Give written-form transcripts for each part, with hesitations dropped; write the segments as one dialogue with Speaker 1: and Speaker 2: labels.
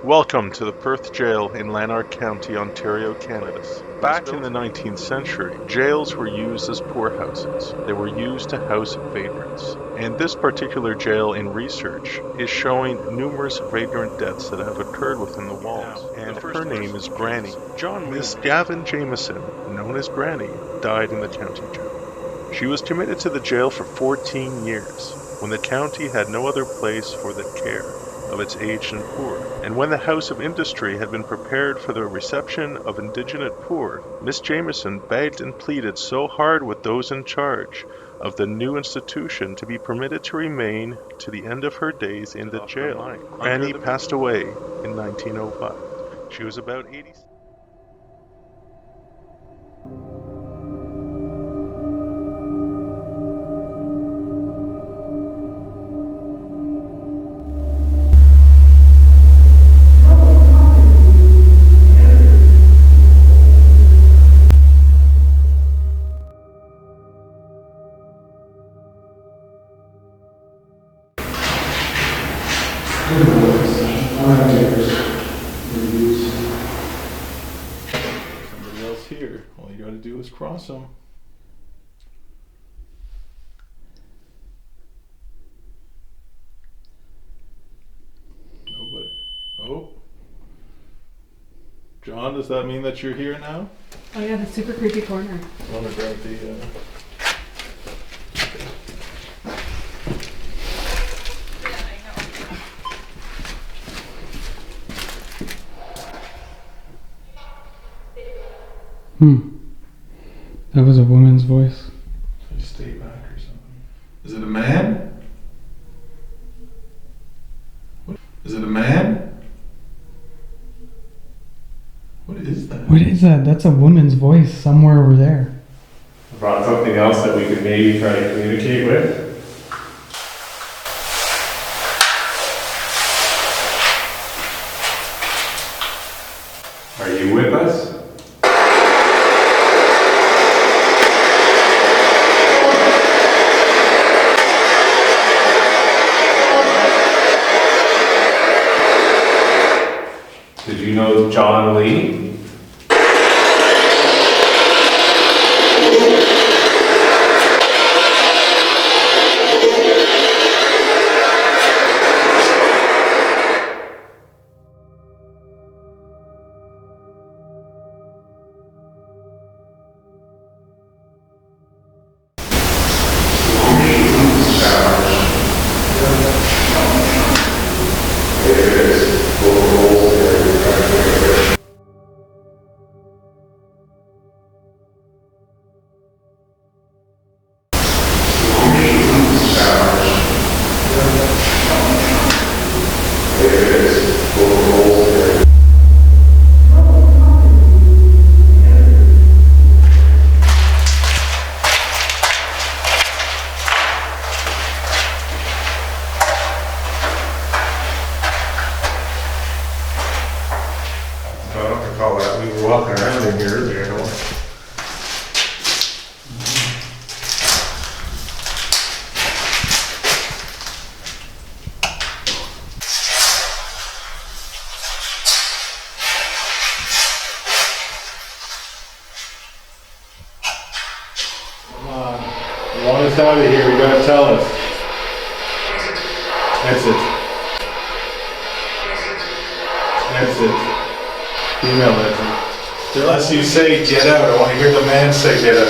Speaker 1: Welcome to the Perth Jail in Lanark County, Ontario, Canada. Back in the 19th century, jails were used as poorhouses. They were used to house vagrants. And this particular jail in research is showing numerous vagrant deaths that have occurred within the walls. And her name is Granny. Miss Gavin Jamieson, known as Granny, died in the county jail. She was committed to the jail for 14 years, when the county had no other place for the care of its aged and poor. And when the House of Industry had been prepared for the reception of indigent poor, Miss Jamieson begged and pleaded so hard with those in charge of the new institution to be permitted to remain to the end of her days in the jail. Granny passed away in 1905. She was about 80.
Speaker 2: Somebody else here. All you gotta do is cross them. Nobody. Oh. John, does that mean that you're here now?
Speaker 3: Oh yeah, the super creepy corner.
Speaker 2: I want to grab the.
Speaker 4: That was a woman's voice.
Speaker 2: Can you stay back or something? Is it a man? Is it a man? What is that?
Speaker 4: What is that? That's a woman's voice somewhere over there.
Speaker 5: Brought something else that we could maybe try to communicate with. Are you with us? Did you know John Lee? I don't recall that. We were walking around in here earlier.
Speaker 2: Come on. You want us out of here, you gotta tell us. Exit. Exit. Female exit. Unless you say get out, I want to hear the man say get out.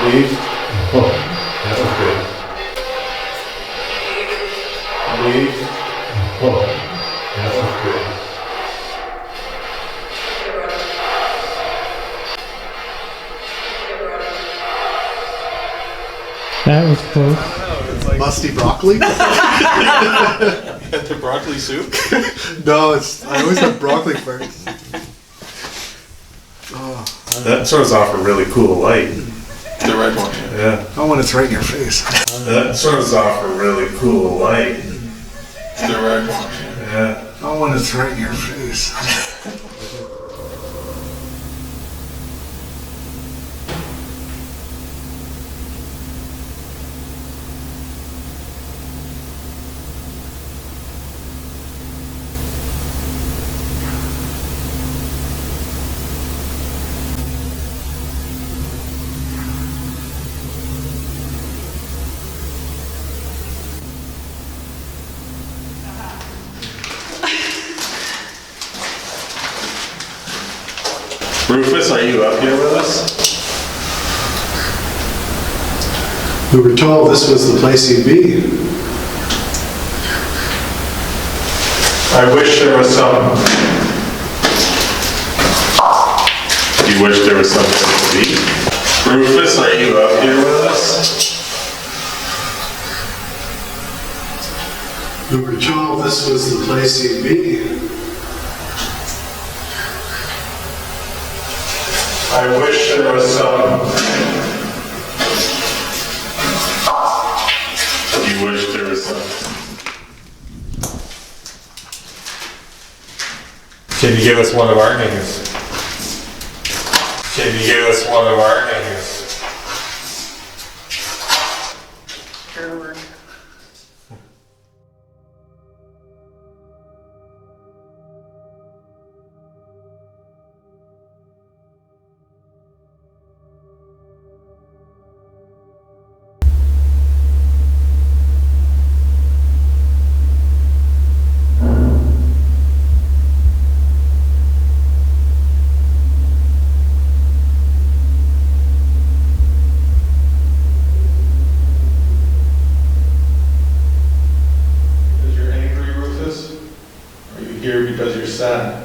Speaker 2: Leave.
Speaker 5: Oh, that was good.
Speaker 2: Leave.
Speaker 5: Oh, that was good.
Speaker 4: That was close.
Speaker 6: Musty broccoli?
Speaker 2: The broccoli soup?
Speaker 6: No, I always have broccoli first.
Speaker 5: That throws off a really cool light.
Speaker 2: The red one.
Speaker 5: Yeah.
Speaker 6: Oh, when it's right in your face.
Speaker 5: That throws off a really cool light.
Speaker 2: The red one.
Speaker 5: Yeah.
Speaker 6: Oh, when it's right in your face.
Speaker 2: up here with us?
Speaker 6: We were told this was the place you'd be.
Speaker 2: I wish there was some. You wish there was something to be? Rufus, are you up here with us?
Speaker 6: We were told this was the place you'd be.
Speaker 2: I wish there was some. You wish there was some. Can you give us one of our names? Can you give us one of our names? Because you're angry, Rufus? Or are you here because you're sad?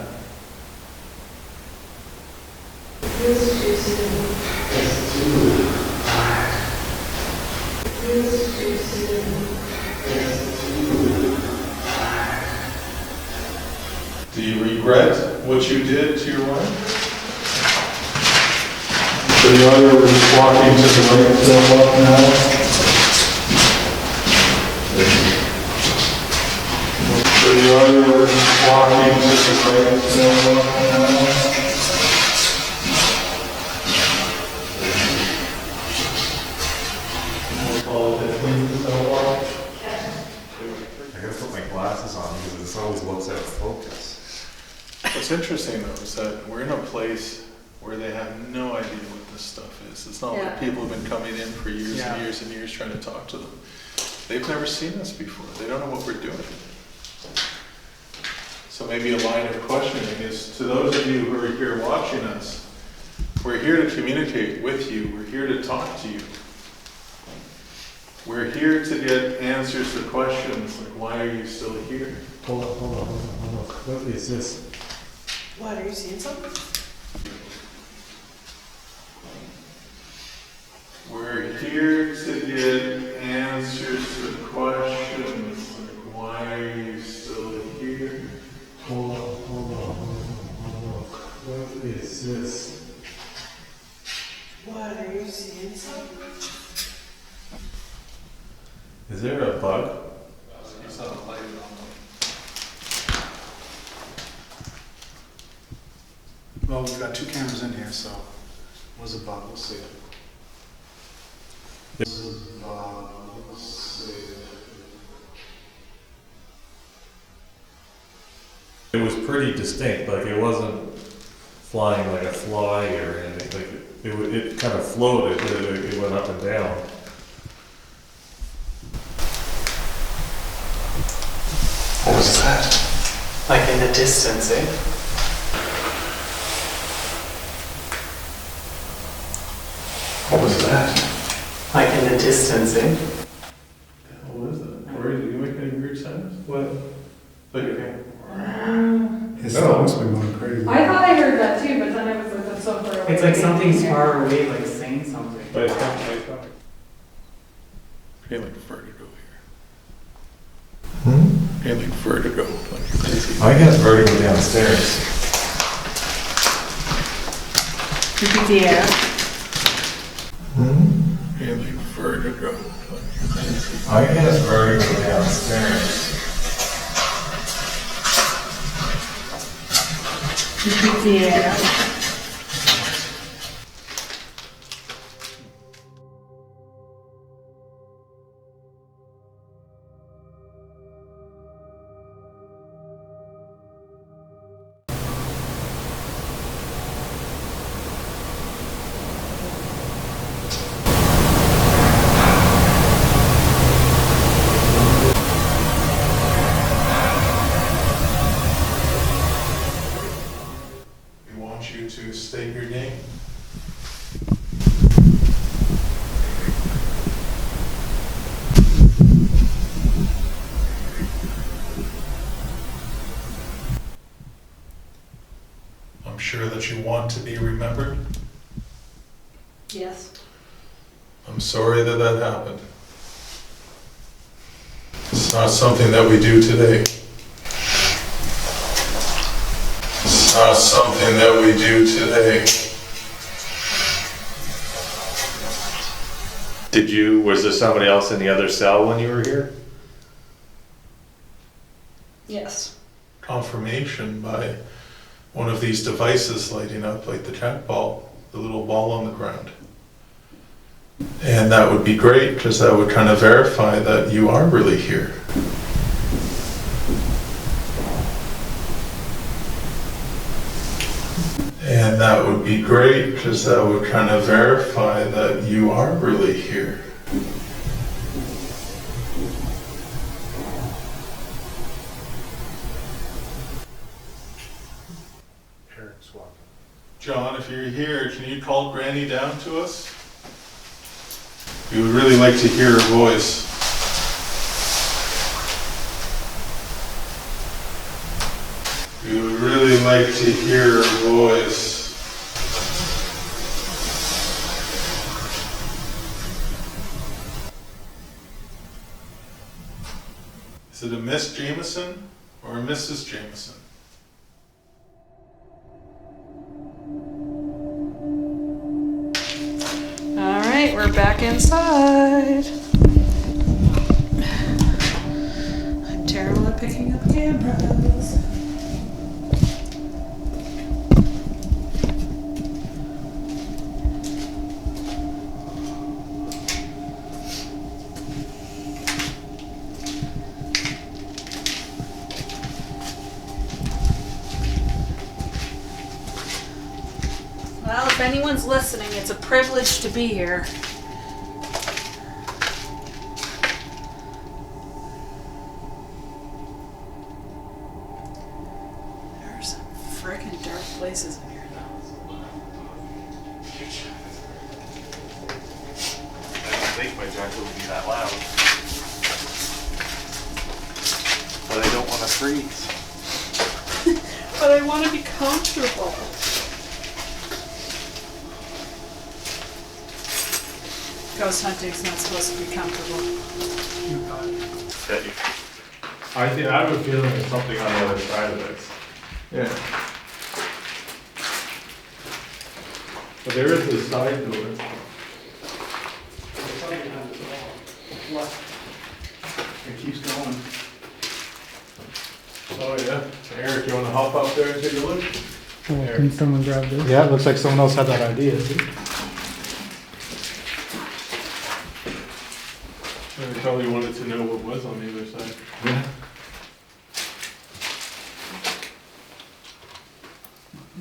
Speaker 2: Do you regret what you did to your wife? So the other was walking to the right, step up now. So the other was walking to the right, step up now.
Speaker 7: I gotta put my glasses on because this always looks out of focus.
Speaker 2: What's interesting though is that we're in a place where they have no idea what this stuff is. It's not like people have been coming in for years and years and years trying to talk to them. They've never seen us before. They don't know what we're doing. So maybe a line of questioning is to those of you who are here watching us, we're here to communicate with you. We're here to talk to you. We're here to get answers to questions like, why are you still here?
Speaker 7: Hold on. What is this?
Speaker 8: What, are you seeing something?
Speaker 2: We're here to get answers to questions like, why are you still here?
Speaker 7: Hold on. What is this?
Speaker 8: What, are you seeing something?
Speaker 7: Is there a bug?
Speaker 2: You saw the light on.
Speaker 6: Well, we've got 2 cameras in here, so what's the bug? We'll see.
Speaker 7: It was pretty distinct, like it wasn't flying like a fly or anything. Like it kind of floated. It went up and down.
Speaker 6: What was that?
Speaker 8: Like in the distance, eh?
Speaker 6: What was that?
Speaker 8: Like in the distance, eh?
Speaker 2: What is that? Where are you making any weird sounds? What? Like, okay.
Speaker 6: His thumb's been going crazy.
Speaker 3: I thought I heard that too, but then I was like, that's so far away.
Speaker 8: It's like something's far away, like saying something.
Speaker 2: But it's coming. You're like vertigo here. You're like vertigo. Like you're crazy.
Speaker 7: I got vertigo downstairs.
Speaker 3: Repeat the air.
Speaker 2: You're like vertigo. Like you're crazy.
Speaker 7: I got vertigo downstairs.
Speaker 3: Repeat the air.
Speaker 2: We want you want to be remembered?
Speaker 3: Yes.
Speaker 2: I'm sorry that that happened. It's not something that we do today. It's not something that we do today.
Speaker 9: Was there somebody else in the other cell when you were here?
Speaker 3: Yes.
Speaker 2: Confirmation by one of these devices lighting up like the jack ball, the little ball on the ground. And that would be great because that would kind of verify that you are really here. And that would be great because that would kind of verify that you are really here.
Speaker 6: Eric's walking.
Speaker 2: John, if you're here, can you call Granny down to us? We would really like to hear her voice. We would really like to hear her voice. Is it a Miss Jamieson or a Mrs. Jamieson?
Speaker 3: All right, we're back inside. I'm terrible at picking up cameras. Well, if anyone's listening, it's a privilege to be here. There are some frickin' dark places in here, though.
Speaker 9: I don't think my jacket would be that loud. But I don't want to freeze.
Speaker 3: But I want to be comfortable. Ghost hunting's not supposed to be comfortable.
Speaker 5: I have a feeling there's something on the other side of this.
Speaker 2: Yeah.
Speaker 5: But there is a side door.
Speaker 6: It keeps going.
Speaker 5: Oh yeah. Eric, you wanna hop up there and take a look?
Speaker 4: Can someone grab this?
Speaker 6: Yeah, it looks like someone else had that idea.
Speaker 5: I probably wanted to know what was on the other side.
Speaker 6: Yeah.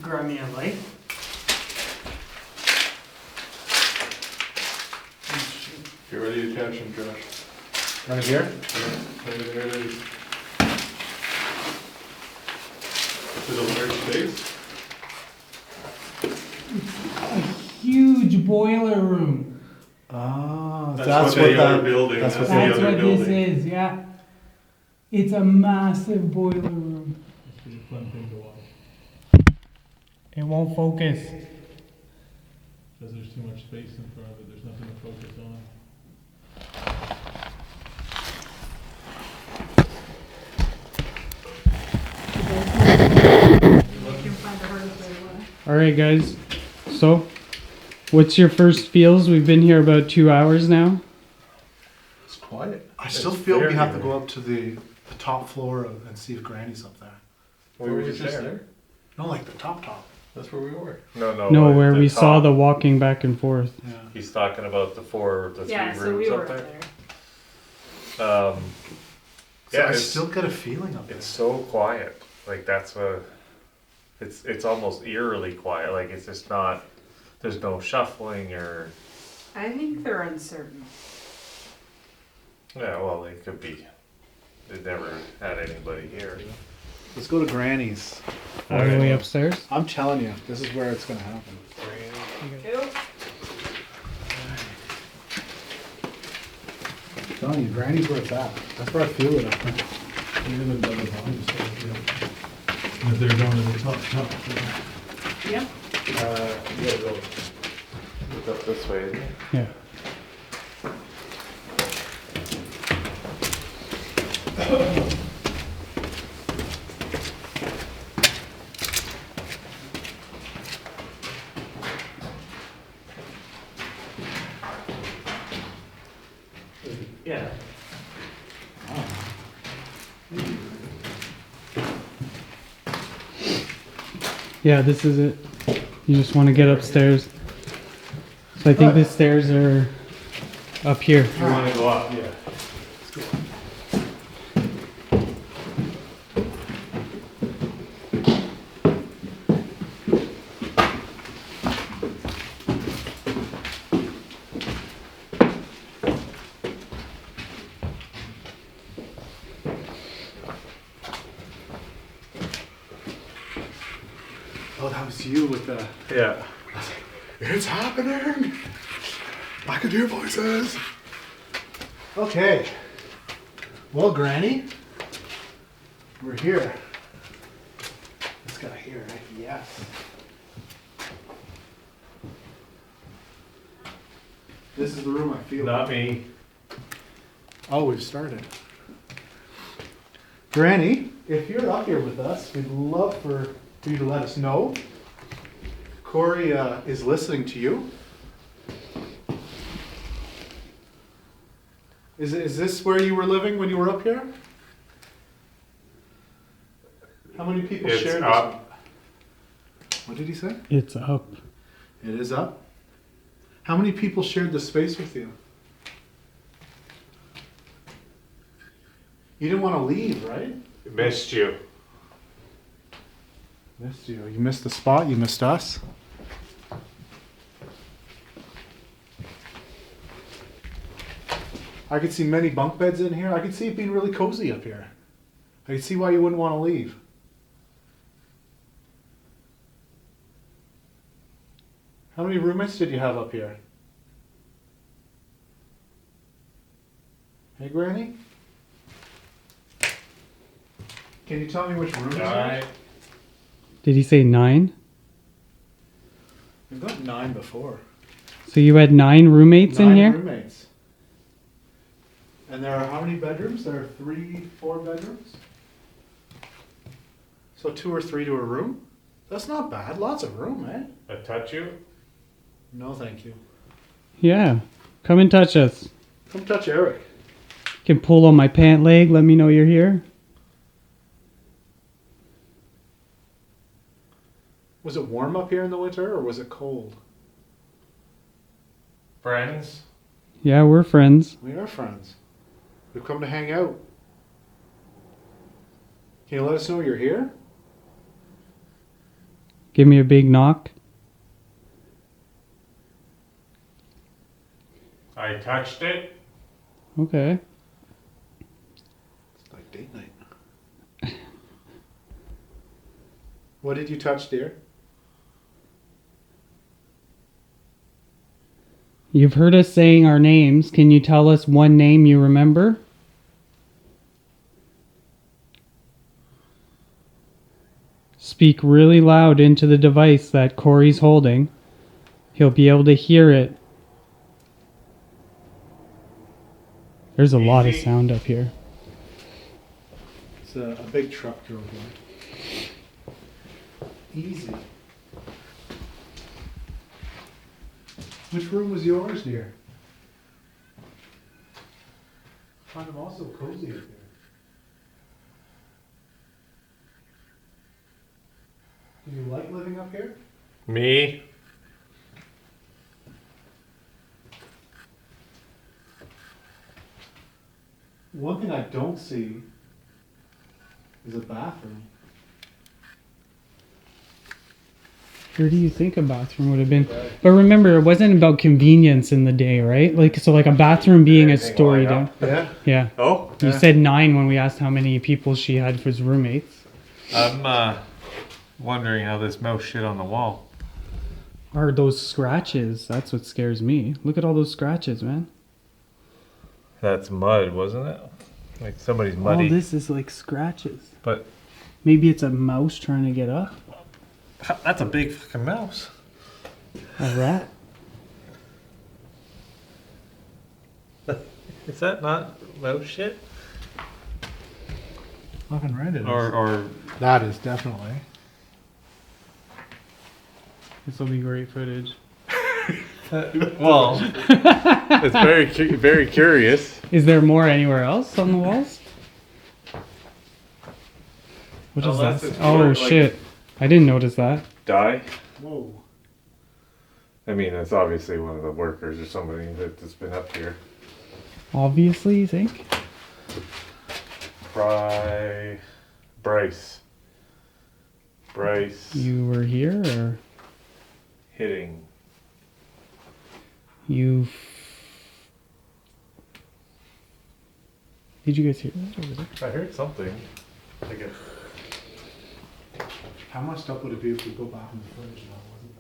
Speaker 8: Grab me a light.
Speaker 5: Get ready to catch him, Josh.
Speaker 6: Right here?
Speaker 5: Yeah, there it is. Is it a large space?
Speaker 10: Huge boiler room.
Speaker 6: Ah,
Speaker 5: That's what the other building.
Speaker 6: that's what
Speaker 5: the
Speaker 10: That's
Speaker 5: other
Speaker 10: what
Speaker 5: building.
Speaker 10: this is, yeah. It's a massive boiler room.
Speaker 5: It's a fun thing to watch.
Speaker 10: It won't focus.
Speaker 5: Says there's too much space in front of it. There's nothing to focus on.
Speaker 10: Alright guys, so what's your first feels? We've been here about 2 hours now.
Speaker 2: It's quiet.
Speaker 6: I still
Speaker 5: It's
Speaker 6: feel we
Speaker 5: very
Speaker 6: have to
Speaker 5: good.
Speaker 6: go up to the top floor and see if Granny's up there.
Speaker 5: We were just there.
Speaker 6: No, like the top.
Speaker 2: That's where we were.
Speaker 10: No, where we saw the walking back and forth.
Speaker 6: Yeah.
Speaker 9: He's talking about the three
Speaker 3: Yeah, so
Speaker 9: rooms
Speaker 3: we were
Speaker 9: up there.
Speaker 3: there.
Speaker 6: So
Speaker 9: Yeah,
Speaker 6: I
Speaker 9: it's,
Speaker 6: still get a feeling up there.
Speaker 9: it's so quiet. Like that's it's almost eerily quiet. Like it's just not. There's no shuffling or.
Speaker 3: I think they're uncertain.
Speaker 9: Yeah, well, they could be. They've never had anybody here.
Speaker 6: Let's go to Granny's.
Speaker 10: All the way upstairs.
Speaker 6: I'm telling you, this is where it's gonna happen. I'm telling you, Granny's where it's at. That's where I feel it up there.
Speaker 5: Even the behind us. If they're going to the top.
Speaker 3: Yep.
Speaker 9: You gotta go look up this way, isn't it?
Speaker 10: Yeah.
Speaker 9: Yeah.
Speaker 10: Yeah, this is it. You just want to get upstairs. So I think the stairs are up here.
Speaker 9: You wanna go up? Yeah.
Speaker 6: Oh, that was you with the.
Speaker 9: Yeah.
Speaker 6: It's happening! I can hear voices! Okay. Well, Granny, we're here. This guy here, right? Yes. This is the room I feel.
Speaker 9: Not me.
Speaker 6: Oh, we've started. Granny, if you're up here with us, we'd love for you to let us know. Corey is listening to you. Is this where you were living when you were up here? How many people
Speaker 9: It's
Speaker 6: shared
Speaker 9: up.
Speaker 6: this? What did he say?
Speaker 10: It's up.
Speaker 6: It is up. How many people shared the space with you? You didn't want to leave, right?
Speaker 9: Missed you.
Speaker 6: Missed you. You missed the spot. You missed us. I could see many bunk beds in here. I could see it being really cozy up here. I could see why you wouldn't want to leave. How many roommates did you have up here? Hey, Granny? Can you tell me which room it's in?
Speaker 10: Did he say 9?
Speaker 6: We've got 9 before.
Speaker 10: So you had 9 roommates in
Speaker 6: 9
Speaker 10: here?
Speaker 6: roommates. And there are how many bedrooms? There are 3, 4 bedrooms? So 2 or 3 to a room? That's not bad. Lots of room, eh?
Speaker 9: I touch you?
Speaker 6: No, thank you.
Speaker 10: Yeah. Come and touch us.
Speaker 6: Come touch Eric.
Speaker 10: You can pull on my pant leg. Let me know you're here.
Speaker 6: Was it warm up here in the winter or was it cold?
Speaker 9: Friends?
Speaker 10: Yeah, we're friends.
Speaker 6: We are friends. We've come to hang out. Can you let us know you're here?
Speaker 10: Give me a big knock.
Speaker 9: I touched it.
Speaker 10: Okay.
Speaker 6: It's like date night. What did you touch, dear?
Speaker 10: You've heard us saying our names. Can you tell us one name you remember? Speak really loud into the device that Corey's holding. He'll be able to hear it. There's a lot of sound up here.
Speaker 6: It's a big truck drove by. Easy. Which room was yours, dear? I find them all so cozy up here. Do you like living up here?
Speaker 9: Me?
Speaker 6: One thing I don't see is a bathroom.
Speaker 10: Where do you think a bathroom would have been? But remember, it wasn't about convenience in the day, right? Like a bathroom being a story down.
Speaker 6: Yeah?
Speaker 10: Yeah.
Speaker 9: Oh?
Speaker 10: You said 9 when we asked how many people she had as roommates.
Speaker 9: I'm wondering how this mouse shit on the wall.
Speaker 10: Are those scratches? That's what scares me. Look at all those scratches, man.
Speaker 9: That's mud, wasn't it? Like somebody's muddy.
Speaker 10: All this is like scratches.
Speaker 9: But
Speaker 10: Maybe it's a mouse trying to get up.
Speaker 9: that's a big fucking mouse.
Speaker 10: A rat?
Speaker 9: Is that not mouse shit?
Speaker 6: Fucking right it is.
Speaker 9: Or
Speaker 6: That is definitely.
Speaker 10: This will be great footage.
Speaker 9: well, it's very curious.
Speaker 10: Is there more anywhere else on the walls? What is
Speaker 9: Unless
Speaker 10: that?
Speaker 9: it's
Speaker 10: Oh
Speaker 9: more, like-
Speaker 10: shit. I didn't notice that.
Speaker 9: Die.
Speaker 6: Whoa.
Speaker 9: I mean, it's obviously one of the workers or somebody that's been up here.
Speaker 10: Obviously, you think?
Speaker 9: Bryce.
Speaker 10: You were here, or
Speaker 9: Hitting.
Speaker 10: you? Did you guys hear that over there?
Speaker 9: I heard something. Like a,
Speaker 6: How messed up would it be if we go back in the footage and that wasn't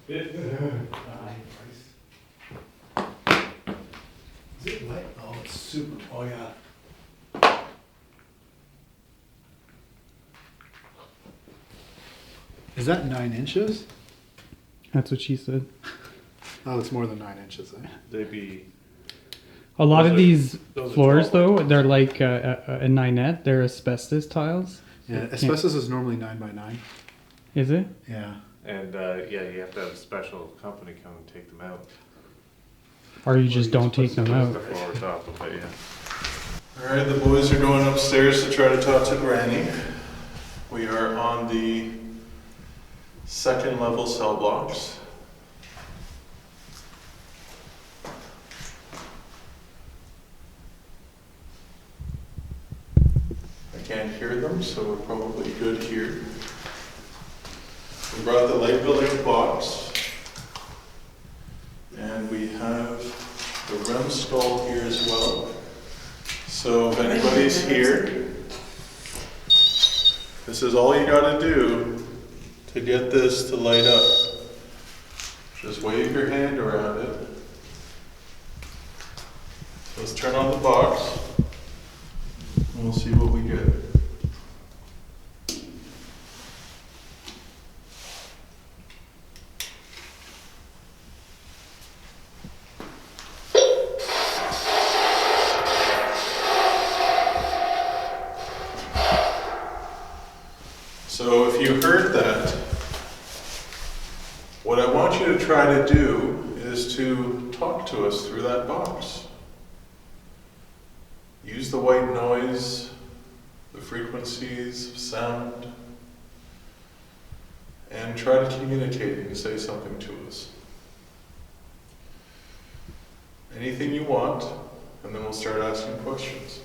Speaker 6: there? Is it light? Oh, it's super. Oh, yeah. Is that 9 inches?
Speaker 10: That's what she said.
Speaker 6: Oh, it's more than 9 inches. Eh?
Speaker 9: they'd be.
Speaker 10: A lot
Speaker 9: Those
Speaker 10: of
Speaker 9: are-
Speaker 10: these
Speaker 9: those are
Speaker 10: floors,
Speaker 9: 12
Speaker 10: though, they're like a ninette. They're asbestos tiles.
Speaker 6: Yeah, asbestos is normally 9 by 9.
Speaker 10: Is it?
Speaker 6: Yeah.
Speaker 9: And yeah, you have to have a special company come and take them out.
Speaker 10: Or you just don't take them out?
Speaker 9: The floor top of it, yeah.
Speaker 2: All right, the boys are going upstairs to try to talk to Granny. We are on the 2nd level cell blocks. I can't hear them, so we're probably good here. We brought the light building box, and we have the REM skull here as well. So if anybody's here, this is all you gotta do to get this to light up. Just wave your hand around it. Let's turn on the box, and we'll see what we get. So if you heard that, what I want you to try to do is to talk to us through that box. Use the white noise, the frequencies of sound, and try to communicate and say something to us. Anything you want, and then we'll start asking questions.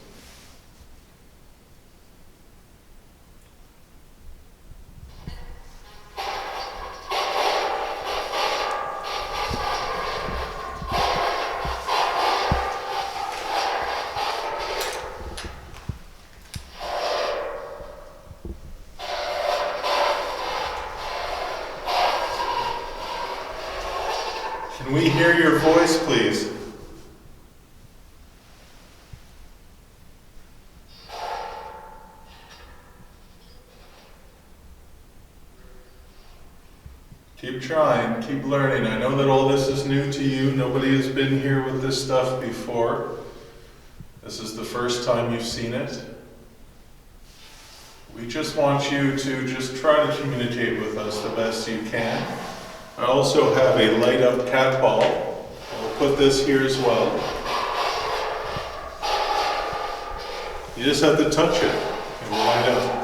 Speaker 2: Can we hear your voice, please? Keep trying, keep learning. I know that all this is new to you. Nobody has been here with this stuff before. This is the first time you've seen it. We just want you to just try to communicate with us the best you can. I also have a light up cat ball. I'll put this here as well. You just have to touch it. It will light up.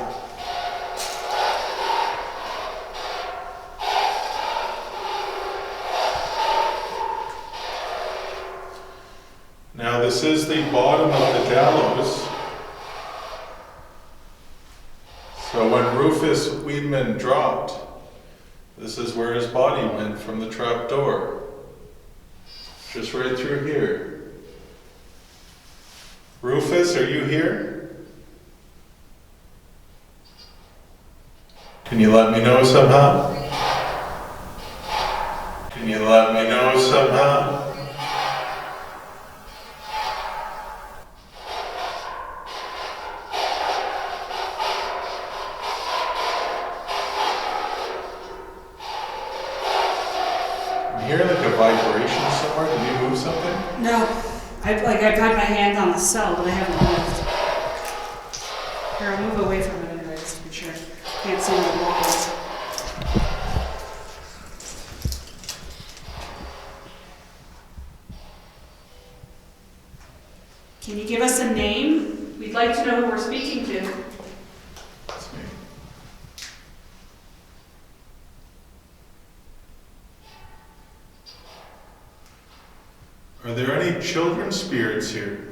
Speaker 2: Now this is the bottom of the gallows. So when Rufus Weedman dropped, this is where his body went from the trap door. Just right through here. Rufus, are you here? Can you let me know somehow? Can you let me know somehow? I'm hearing like a vibration somewhere. Did you move something?
Speaker 3: No, I've had my hand on the cell, but I haven't moved. Here, I'll move away from it anyways to be sure. Can't see where the wall is. Can you give us a name? We'd like to know who we're speaking to.
Speaker 2: That's me. Are there any children spirits here?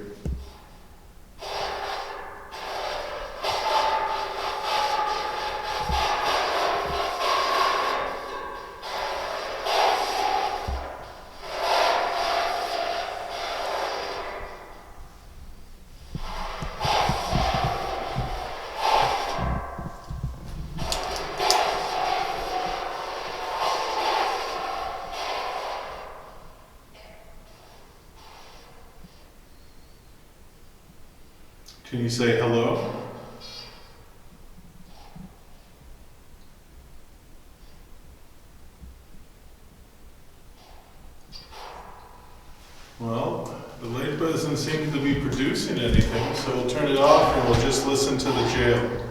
Speaker 2: Can you say hello? Well, the light doesn't seem to be producing anything, so we'll turn it off and we'll just listen to the jail.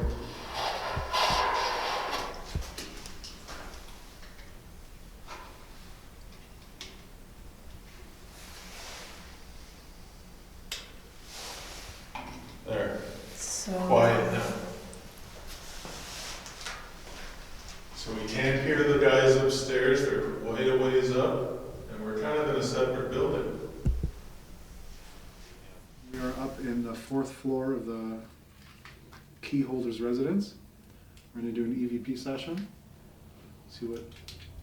Speaker 2: There.
Speaker 3: So
Speaker 2: Quiet now. So we can't hear the guys upstairs, they're quite a ways up, and we're kind of in a separate building.
Speaker 6: We are up in the 4th floor of the key holder's residence. We're gonna do an EVP session. See what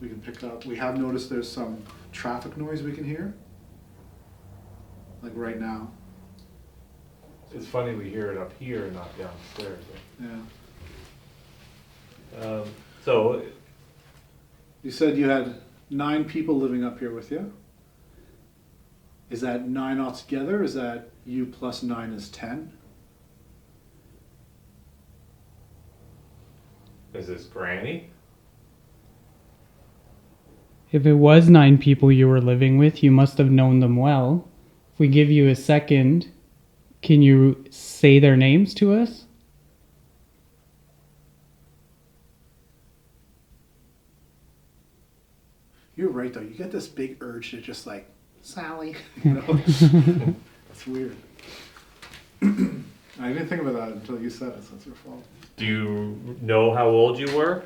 Speaker 6: we can pick up. We have noticed there's some traffic noise we can hear. Like right now.
Speaker 9: It's funny we hear it up here and not downstairs.
Speaker 6: Yeah.
Speaker 9: So,
Speaker 6: You said you had 9 people living up here with you. Is that 9 altogether? Is that you plus 9 is 10?
Speaker 9: is this Granny?
Speaker 10: If it was 9 people you were living with, you must have known them well. If we give you a second, can you say their names to us?
Speaker 6: You're right though. You get this big urge to just like, Sally. You know? It's weird. I didn't think about that until you said it, so it's your fault.
Speaker 9: Do you know how old you were?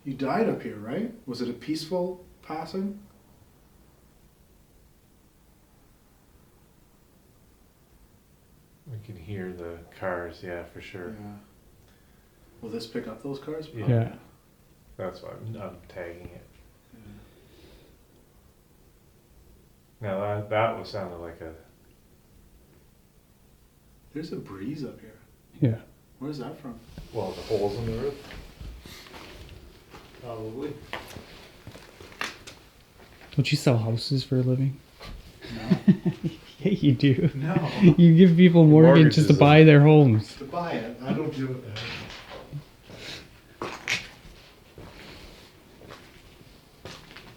Speaker 6: You died up here, right? Was it a peaceful passing?
Speaker 9: We can hear the cars, yeah, for sure.
Speaker 6: Yeah. Will this pick up those cars?
Speaker 10: Yeah.
Speaker 9: That's why I'm tagging it. Now that was sounding like a.
Speaker 6: There's a breeze up here.
Speaker 10: Yeah.
Speaker 6: Where's that from?
Speaker 9: Well, the holes in the roof. Probably.
Speaker 10: Don't you sell houses for a living?
Speaker 6: No.
Speaker 10: Yeah, you do.
Speaker 6: No.
Speaker 10: You give people mortgages to buy their homes.
Speaker 6: To buy it. I don't deal with that.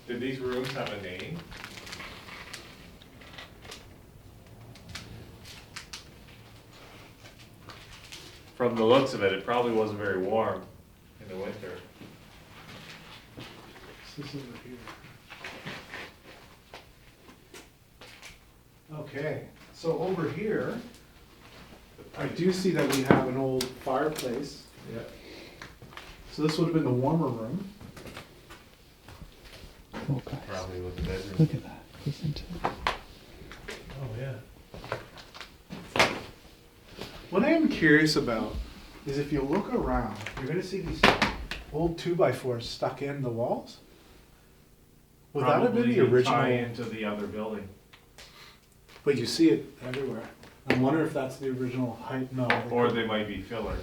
Speaker 9: Did these rooms have a name? From the looks of it, it probably wasn't very warm in the winter.
Speaker 6: This is over here. Okay, so over here, I do see that we have an old fireplace.
Speaker 9: Yeah.
Speaker 6: So this would have been the warmer room.
Speaker 10: Oh, guys.
Speaker 9: Probably was a bedroom.
Speaker 10: Look at that. Listen to it.
Speaker 9: Oh, yeah.
Speaker 6: What I am curious about is if you look around, you're gonna see these old 2x4s stuck in the walls. Would that have been the
Speaker 9: Probably
Speaker 6: original?
Speaker 9: tie into the other building.
Speaker 6: But you see it everywhere. I wonder if that's the original height. No.
Speaker 9: Or they might be filler.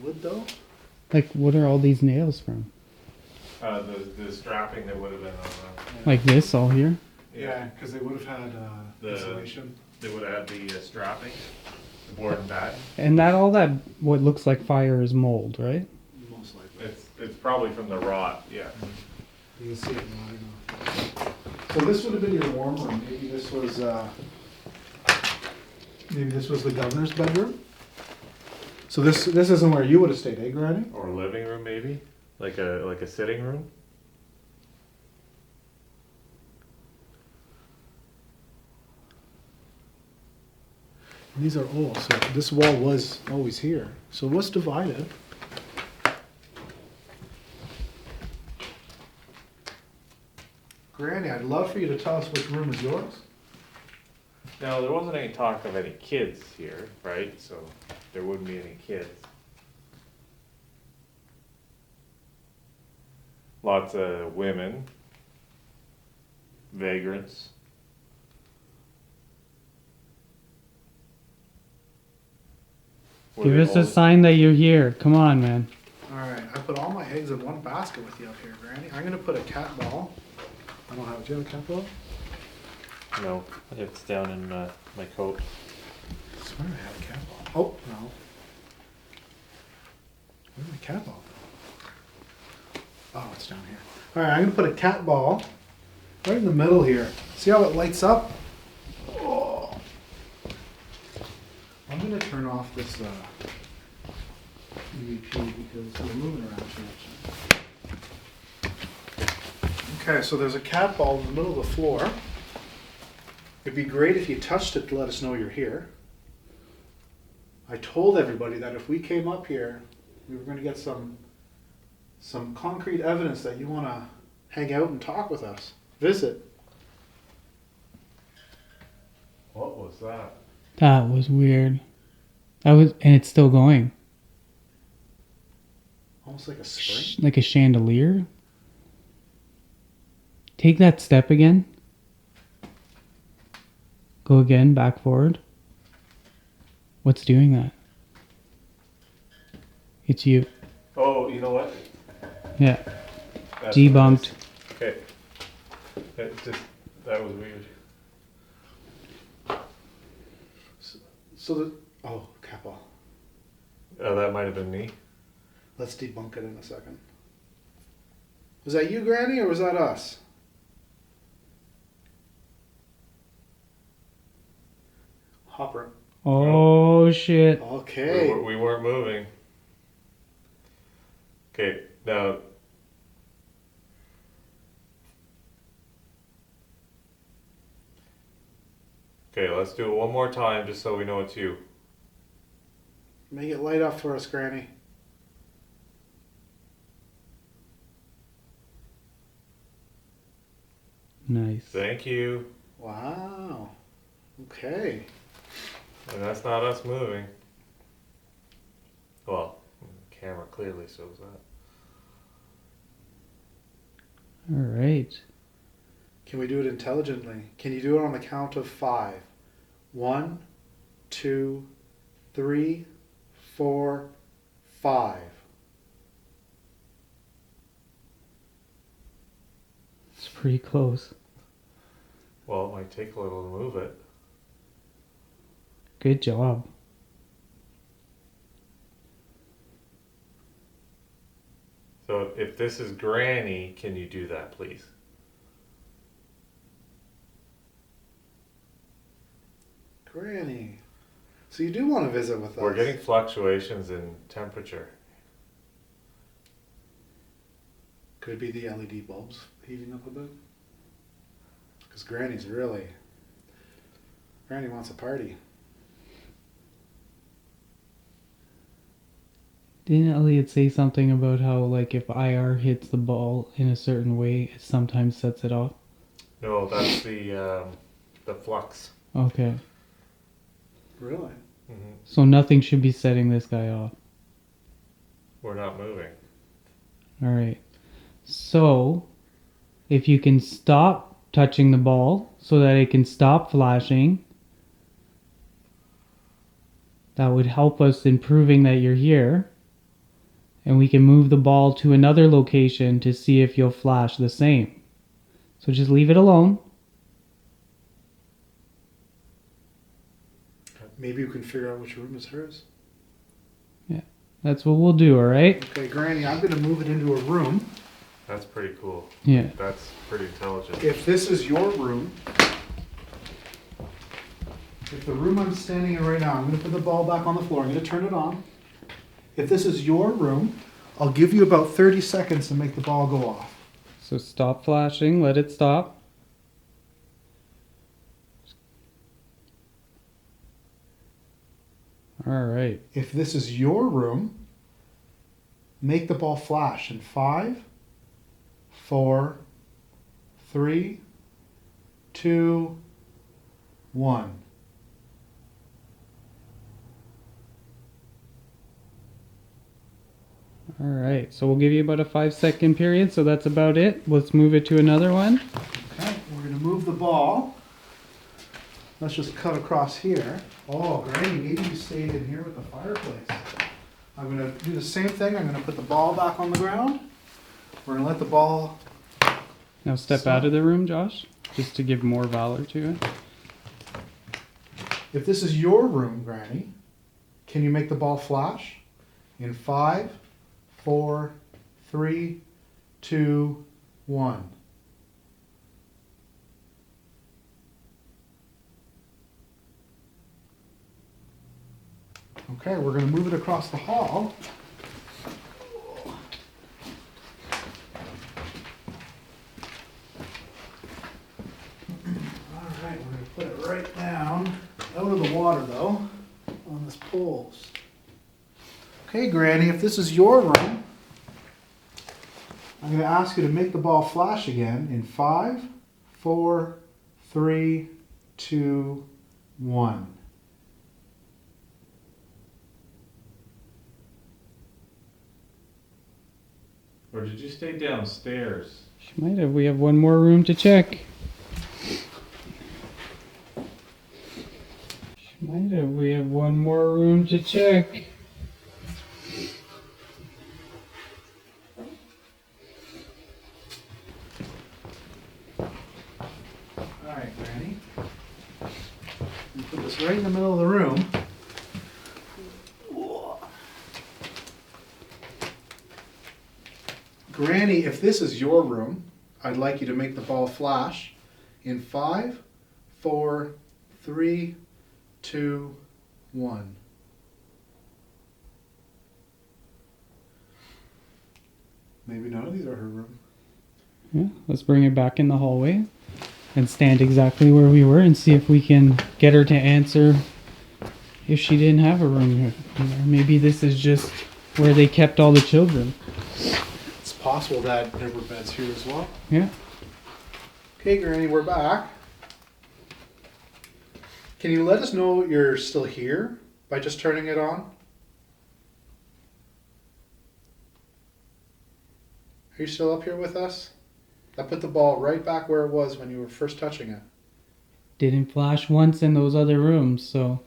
Speaker 6: Wood though?
Speaker 10: Like, what are all these nails from?
Speaker 9: The strapping that would have been on
Speaker 10: Like this all here?
Speaker 6: Yeah, because they would have had
Speaker 9: The-
Speaker 6: insulation.
Speaker 9: they would have had the strapping. board and batten.
Speaker 10: And that all that what looks like fire is mold, right?
Speaker 6: Most likely.
Speaker 9: It's probably from the rot, yeah.
Speaker 6: You can see it now. So this would have been your warm room. Maybe this was the governor's bedroom. So this isn't where you would have stayed, eh, Granny?
Speaker 9: Or a living room maybe, like a sitting room.
Speaker 6: And these are all. So this wall was always here. So what's divided? Granny, I'd love for you to tell us which room is yours.
Speaker 9: Now, there wasn't any talk of any kids here, right? So there wouldn't be any kids. Lots of women, vagrants.
Speaker 10: Give us a sign that you're here. Come on, man.
Speaker 6: All right, I put all my eggs in one basket with you up here, Granny. I'm gonna put a cat ball. I don't have it. Do you have a cat ball?
Speaker 9: No, it's down in my coat.
Speaker 6: I swear I have a cat ball. Oh, no. Where's my cat ball? Oh, it's down here. All right, I'm gonna put a cat ball right in the middle here. See how it lights up? Oh. I'm gonna turn off this EVP because we're moving around too much. Okay, so there's a cat ball in the middle of the floor. It'd be great if you touched it to let us know you're here. I told everybody that if we came up here, we were going to get some concrete evidence that you want to hang out and talk with us. Visit.
Speaker 9: What was that?
Speaker 10: That was weird. And it's still going.
Speaker 6: Almost like a spring.
Speaker 10: Like a chandelier. Take that step again. Go again, back forward. What's doing that? It's you.
Speaker 9: Oh, you know what?
Speaker 10: Yeah.
Speaker 9: That's
Speaker 10: Debunked.
Speaker 9: Okay. That was weird.
Speaker 6: Oh, cat ball.
Speaker 9: Oh, that might have been me.
Speaker 6: Let's debunk it in a second. Was that you, Granny, or was that us? Hopper.
Speaker 10: Oh, shit.
Speaker 6: Okay.
Speaker 9: We weren't moving. Okay, now. Okay, let's do it one more time just so we know it's you.
Speaker 6: Make it light up for us, Granny.
Speaker 10: Nice.
Speaker 9: Thank you.
Speaker 6: Wow. Okay.
Speaker 9: And that's not us moving. Well, the camera clearly shows that.
Speaker 10: All right.
Speaker 6: Can we do it intelligently? Can you do it on the count of 5? 1, 2, 3, 4, 5.
Speaker 10: It's pretty close.
Speaker 9: Well, it might take a little to move it.
Speaker 10: Good job.
Speaker 9: So if this is Granny, can you do that, please?
Speaker 6: Granny. So you do want to visit with us?
Speaker 9: We're getting fluctuations in temperature.
Speaker 6: Could it be the LED bulbs heating up a bit? Because Granny wants a party.
Speaker 10: Didn't Elliot say something about how, like, if IR hits the ball in a certain way, it sometimes sets it off?
Speaker 9: No, that's the flux.
Speaker 10: Okay.
Speaker 6: Really?
Speaker 9: Mm-hmm.
Speaker 10: So nothing should be setting this guy off.
Speaker 9: We're not moving.
Speaker 10: All right. So, if you can stop touching the ball so that it can stop flashing, that would help us in proving that you're here. And we can move the ball to another location to see if you'll flash the same. So just leave it alone.
Speaker 6: maybe we can figure out which room is hers.
Speaker 10: That's what we'll do, alright?
Speaker 6: Okay, Granny, I'm gonna move it into a room.
Speaker 9: That's pretty cool.
Speaker 10: Yeah.
Speaker 9: That's pretty intelligent.
Speaker 6: If this is your room, if the room I'm standing in right now, I'm gonna put the ball back on the floor, I'm gonna turn it on. If this is your room, I'll give you about 30 seconds to make the ball go off.
Speaker 10: So stop flashing, let it stop. Alright.
Speaker 6: If this is your room, make the ball flash in 5, 4, 3, 2, 1.
Speaker 10: Alright, so we'll give you about a 5-second period, so that's about it. Let's move it to another one.
Speaker 6: Okay, we're going to move the ball. Let's just cut across here. Oh, Granny, maybe you stayed in here with the fireplace. I'm going to do the same thing. I'm going to put the ball back on the ground. We're going to let the ball...
Speaker 10: Now step
Speaker 6: Stop.
Speaker 10: out of the room, Josh, just to give more valor to it.
Speaker 6: If this is your room, Granny, can you make the ball flash? In 5, 4, 3, 2, 1. Okay, we're going to move it across the hall. Alright, we're going to put it right down, out of the water though, on this poles. Okay, Granny, if this is your room, I'm going to ask you to make the ball flash again in 5, 4, 3, 2, 1.
Speaker 7: Or did you stay downstairs?
Speaker 10: She might have. We have one more room to check. She might have. We have one more room to check.
Speaker 6: Alright, Granny. We put this right in the middle of the room. Granny, if this is your room, I'd like you to make the ball flash in 5, 4, 3, 2, 1. Maybe none of these are her room.
Speaker 10: Yeah, let's bring it back in the hallway and stand exactly where we were and see if we can get her to answer if she didn't have a room here. Maybe this is just where they kept all the children.
Speaker 6: It's possible that there were beds here as well.
Speaker 10: Yeah.
Speaker 6: Okay, Granny, we're back. Can you let us know you're still here by just turning it on? Are you still up here with us? I put the ball right back where it was when you were first touching it.
Speaker 10: Didn't flash once in those other rooms, so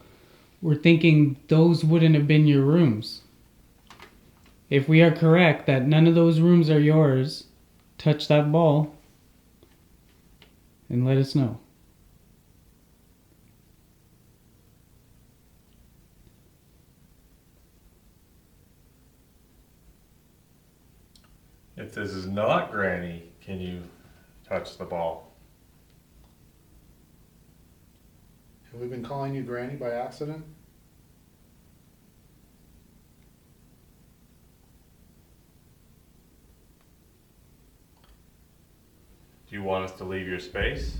Speaker 10: we're thinking those wouldn't have been your rooms. If we are correct that none of those rooms are yours, touch that ball and let us know.
Speaker 9: If this is not Granny, can you touch the ball?
Speaker 6: Have we been calling you Granny by accident?
Speaker 9: Do you want us to leave your space?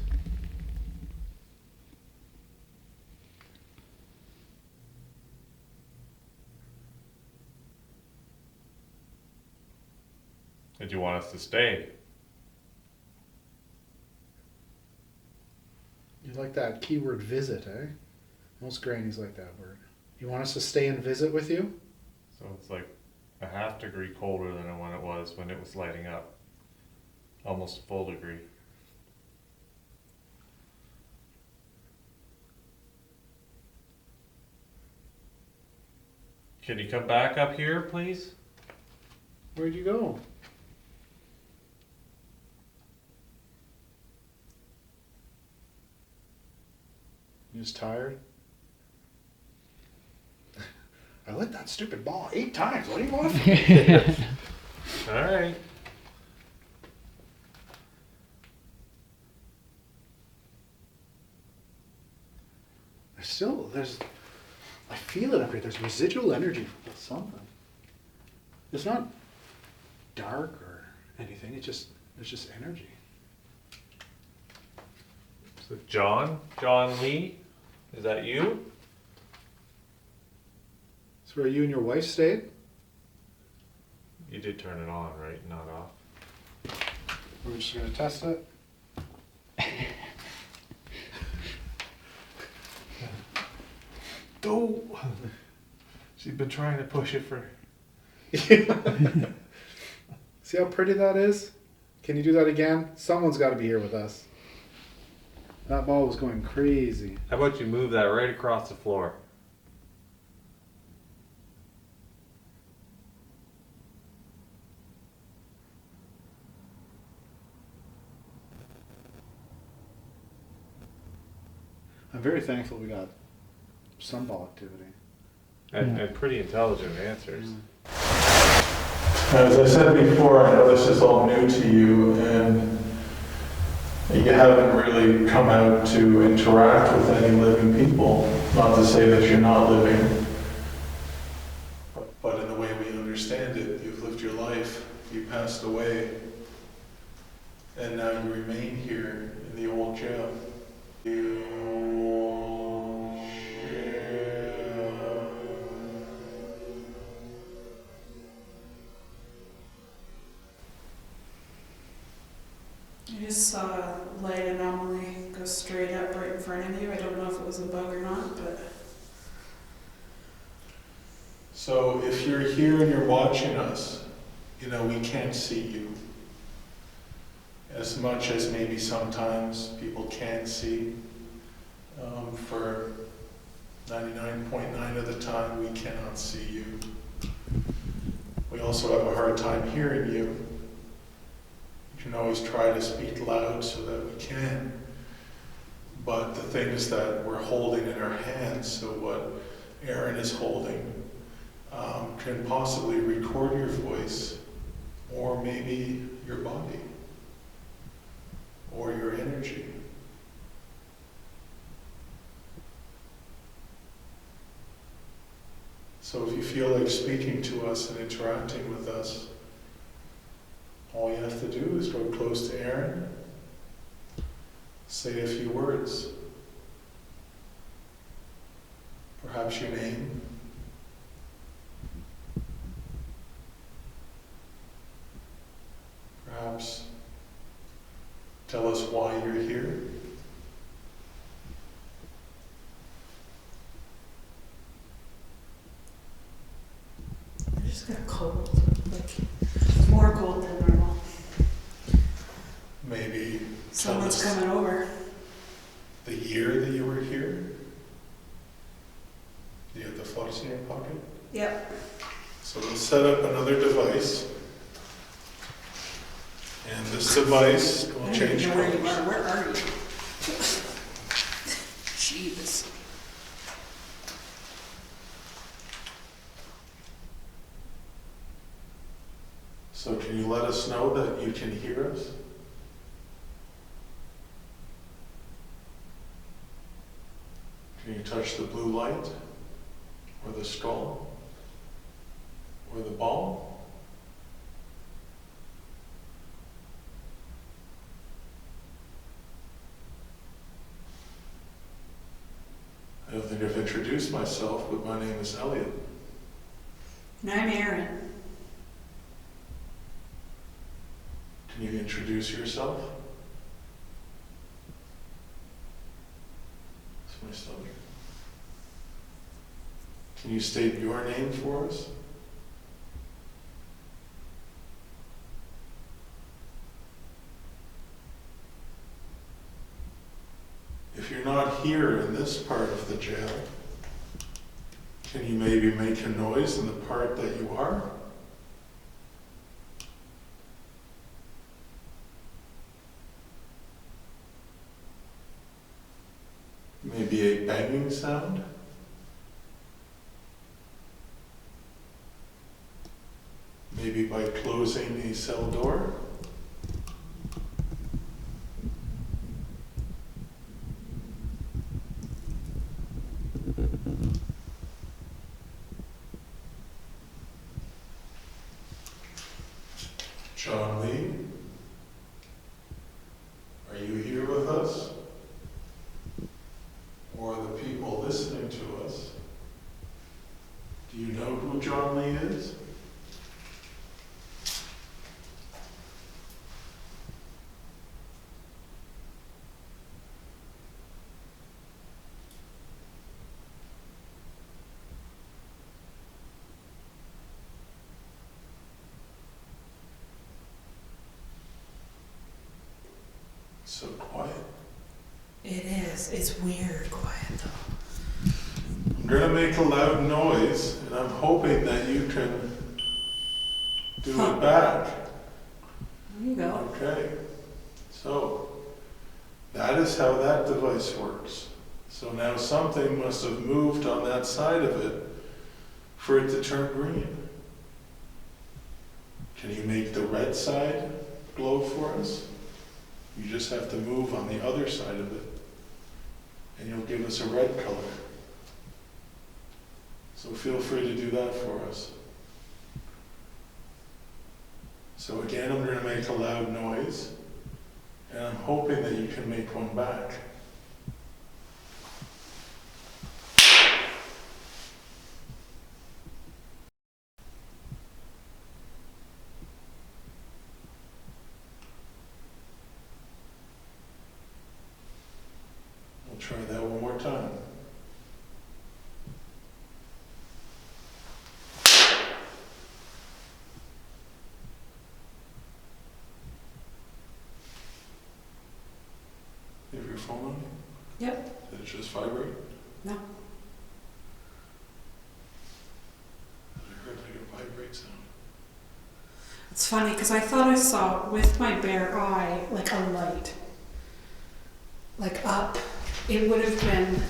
Speaker 9: Or do you want us to stay?
Speaker 6: You like that keyword visit, eh? Most grannies like that word. You want us to stay and visit with you?
Speaker 9: So it's like a half degree colder than when it was lighting up. Almost a full degree. Can you come back up here, please?
Speaker 6: Where'd you go? You just tired? I lit that stupid ball 8 times. What do you want from me?
Speaker 9: Alright.
Speaker 6: I feel it up here. There's residual energy from something. It's not dark or anything. There's just energy.
Speaker 9: So John Lee, is that you?
Speaker 6: So where you and your wife stayed?
Speaker 9: You did turn it on, right? Not off.
Speaker 6: We're just gonna test it.
Speaker 2: Oh, she's been trying to push it for.
Speaker 6: See how pretty that is? Can you do that again? Someone's got to be here with us. That ball was going crazy.
Speaker 9: How about you move that right across the floor?
Speaker 6: I'm very thankful we got some ball activity.
Speaker 9: And pretty intelligent answers.
Speaker 2: As I said before, I know this is all new to you, and you haven't really come out to interact with any living people. Not to say that you're not living, but in the way we understand it, you've lived your life, you passed away, and now you remain here in the old jail.
Speaker 3: I just saw a light anomaly go straight up right in front of you. I don't know if it was a bug or not, but...
Speaker 2: So if you're here and you're watching us, we can't see you. As much as maybe sometimes people can see. For 99.9% of the time, we cannot see you. We also have a hard time hearing you. We can always try to speak loud so that we can. But the things that we're holding in our hands, so what Aaron is holding, can possibly record your voice, or maybe your body, or your energy. So if you feel like speaking to us and interacting with us, all you have to do is go close to Aaron, say a few words. Perhaps your name. Perhaps tell us why you're here.
Speaker 3: I just got cold, like more cold than normal.
Speaker 2: Maybe
Speaker 3: Someone's
Speaker 2: tell us
Speaker 3: coming over.
Speaker 2: the year that you were here. Do you have the flux in your pocket?
Speaker 3: Yep.
Speaker 2: So we'll set up another device. And this device will change
Speaker 3: I don't even know where you
Speaker 2: colors.
Speaker 3: are. Where are you? Jeez.
Speaker 2: So can you let us know that you can hear us? Can you touch the blue light? Or the skull? Or the ball? I don't think I've introduced myself, but my name is Elliot.
Speaker 3: And I'm Aaron.
Speaker 2: Can you introduce yourself? That's my stomach. Can you state your name for us? If you're not here in this part of the jail, can you maybe make a noise in the part that you are? Maybe a banging sound? Maybe by closing the cell door? John Lee, are you here with us? Or the people listening to us? Do you know who John Lee is? So quiet.
Speaker 3: It is. It's weird quiet though.
Speaker 2: I'm gonna make a loud noise, and I'm hoping that you can do it back.
Speaker 3: There you go.
Speaker 2: Okay. So, that is how that device works. So now something must have moved on that side of it for it to turn green. Can you make the red side glow for us? You just have to move on the other side of it, and you'll give us a red color. So feel free to do that for us. So again, I'm going to make a loud noise, and I'm hoping that you can make one back. We'll try that one more time. You have your phone on?
Speaker 3: Yep.
Speaker 2: Did it just vibrate?
Speaker 3: No.
Speaker 2: I heard like a vibrate sound.
Speaker 3: It's funny because I thought I saw with my bare eye like a light. Like up. It would have been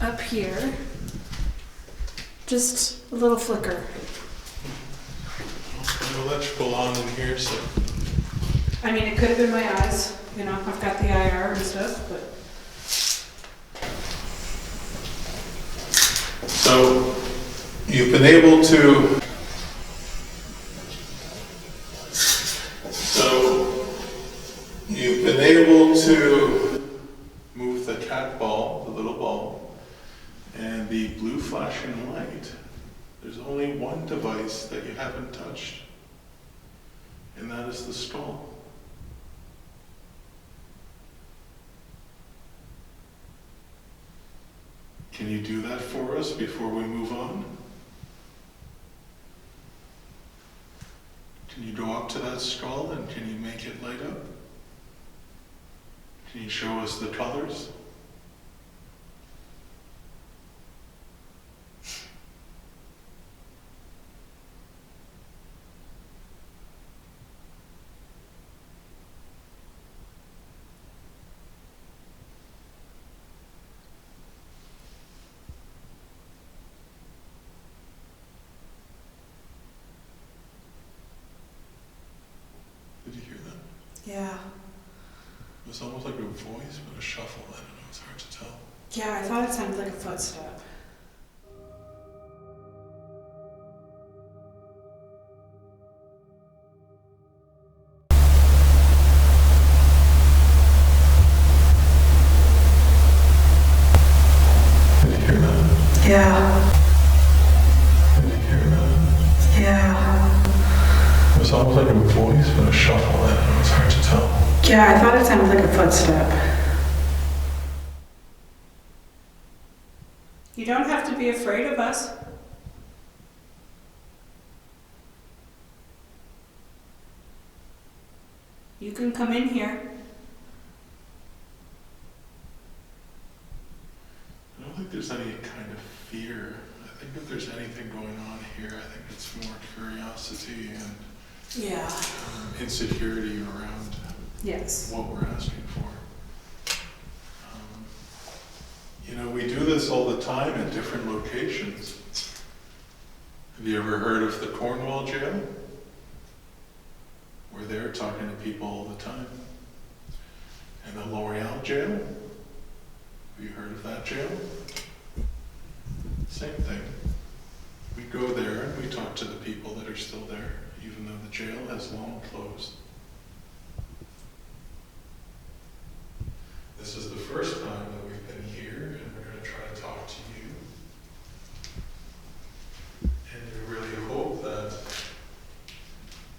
Speaker 3: up here. Just a little flicker.
Speaker 2: Well, the electrical on in here, so.
Speaker 3: I mean, it could have been my eyes. You know, I've got the IR and stuff, but.
Speaker 2: So, you've been able to. You've been able to move the cat ball, the little ball, and the blue flashing light. There's only one device that you haven't touched, and that is the stall. Can you do that for us before we move on? Can you go up to that stall and can you make it light up? Can you show us the colors? Did you hear that?
Speaker 3: Yeah.
Speaker 2: It was almost like a voice, but a shuffle. I don't know, it's hard to tell.
Speaker 3: Yeah, I thought it sounded like a footstep.
Speaker 2: Did you hear that?
Speaker 3: Yeah.
Speaker 2: Did you hear that?
Speaker 3: Yeah.
Speaker 2: It was almost like a voice, but a shuffle. I don't know, it's hard to tell.
Speaker 3: Yeah, I thought it sounded like a footstep. You don't have to be afraid of us. You can come in here.
Speaker 2: I don't think there's any kind of fear. I think if there's anything going on here, I think it's more curiosity and
Speaker 3: Yeah.
Speaker 2: insecurity around
Speaker 3: Yes.
Speaker 2: what we're asking for. You know, we do this all the time at different locations. Have you ever heard of the Cornwall Jail? We're there talking to people all the time. And the L'Oreal Jail? Have you heard of that jail? Same thing. We go there and we talk to the people that are still there, even though the jail has long closed. This is the first time that we've been here, and we're going to try to talk to you. And we really hope that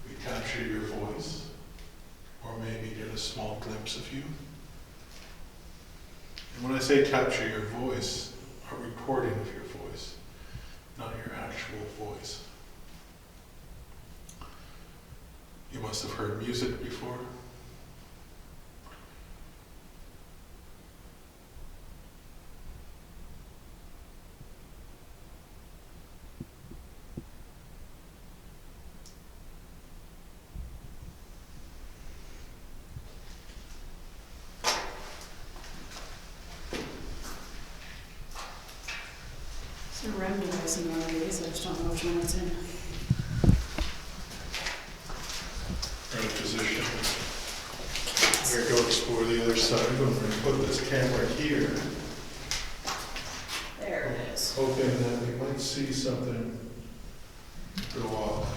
Speaker 2: we capture your voice, or maybe get a small glimpse of you. And when I say capture your voice, a recording of your voice, not your actual voice. You must have heard music before.
Speaker 3: It's a randomizing nowadays, I just don't know which one it's in.
Speaker 2: We're in a position. We're going to go explore the other side, but we're going to put this camera here,
Speaker 3: There it is.
Speaker 2: hoping that we might see something go off.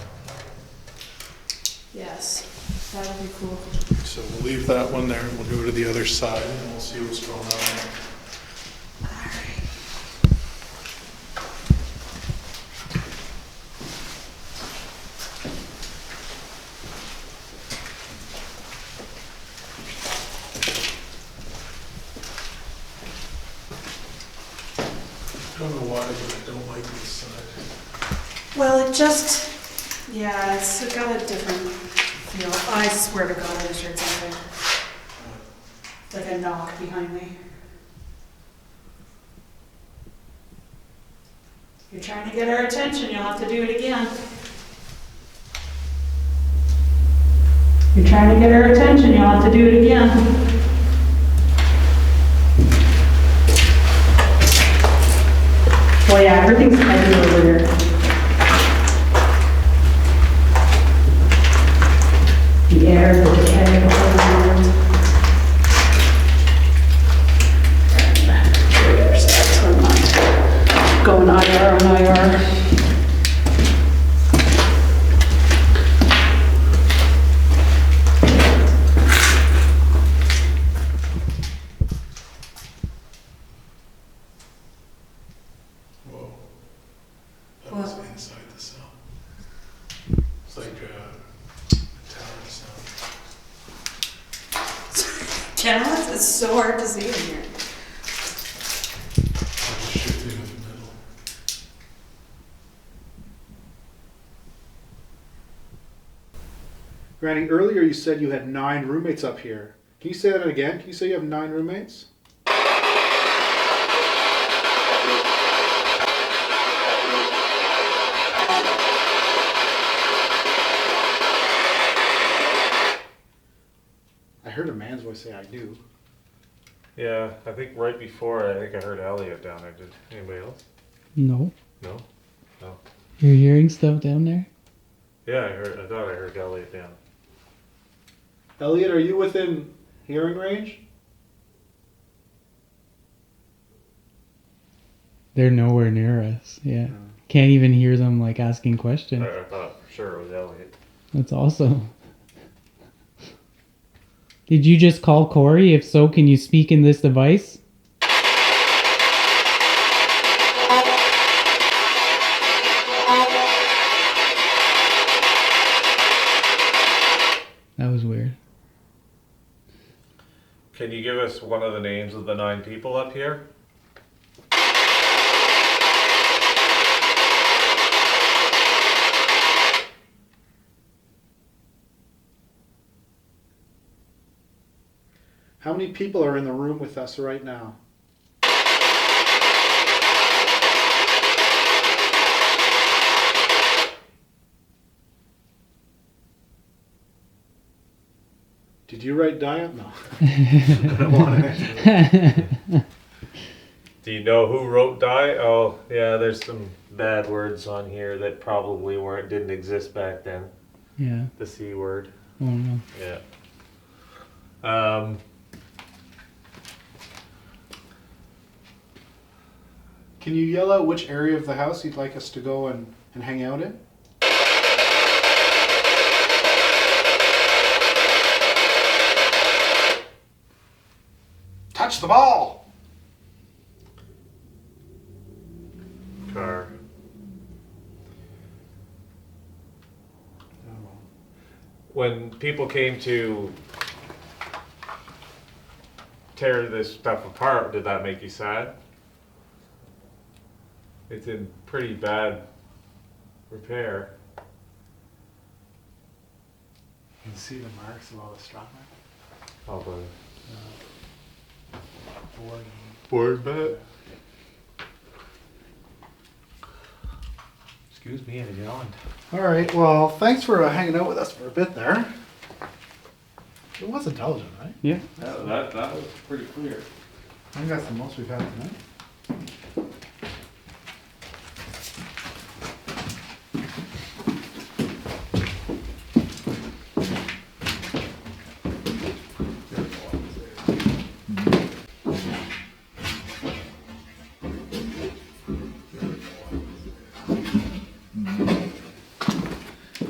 Speaker 3: Yes, that would be cool.
Speaker 2: So we'll leave that one there, and we'll go to the other side, and we'll see what's going on. I don't know why, but I don't like this side.
Speaker 3: Well, it just, yeah, it's got a different feel. I swear to God, I just heard something. Like a knock behind me. You're trying to get our attention, you'll have to do it again. You're trying to get our attention, you'll have to do it again. Well, yeah, everything's heavy over here. The air, the decay, the whole world. Going IR on IR.
Speaker 2: Whoa. That was inside the cell. It's like a tower sound.
Speaker 3: Cameras, it's so hard to see in here.
Speaker 2: Like a shifting of metal.
Speaker 6: Granny, earlier you said you had 9 roommates up here. Can you say that again? Can you say you have 9 roommates? I heard a man's voice say, I do.
Speaker 9: Yeah, I think right before, I heard Elliot down there. Did anybody else?
Speaker 10: No.
Speaker 9: No?
Speaker 10: You're hearing stuff down there?
Speaker 9: Yeah, I thought I heard Elliot down.
Speaker 6: Elliot, are you within hearing range?
Speaker 10: They're nowhere near us. Yeah. Can't even hear them like asking questions.
Speaker 9: I thought for sure it was Elliot.
Speaker 10: That's awesome. Did you just call Corey? If so, can you speak in this device? That was weird.
Speaker 9: Can you give us one of the names of the 9 people up here?
Speaker 6: How many people are in the room with us right now? Did you write Diane? No. I don't want to.
Speaker 9: Do you know who wrote Die? Oh, yeah, there's some bad words on here that probably didn't exist back then.
Speaker 10: Yeah.
Speaker 9: The C word.
Speaker 10: Oh no.
Speaker 9: Yeah.
Speaker 6: Can you yell out which area of the house you'd like us to go and hang out in? Touch the ball!
Speaker 9: Car. When people came to tear this stuff apart, did that make you sad? It's in pretty bad repair.
Speaker 6: You can see the marks of all the strap
Speaker 9: Oh, but
Speaker 6: board.
Speaker 9: board bet. Excuse me, I yawned.
Speaker 6: All right, well, thanks for hanging out with us for a bit there. It was intelligent, right?
Speaker 10: Yeah.
Speaker 9: That was pretty clear.
Speaker 6: I think that's the most we've had tonight.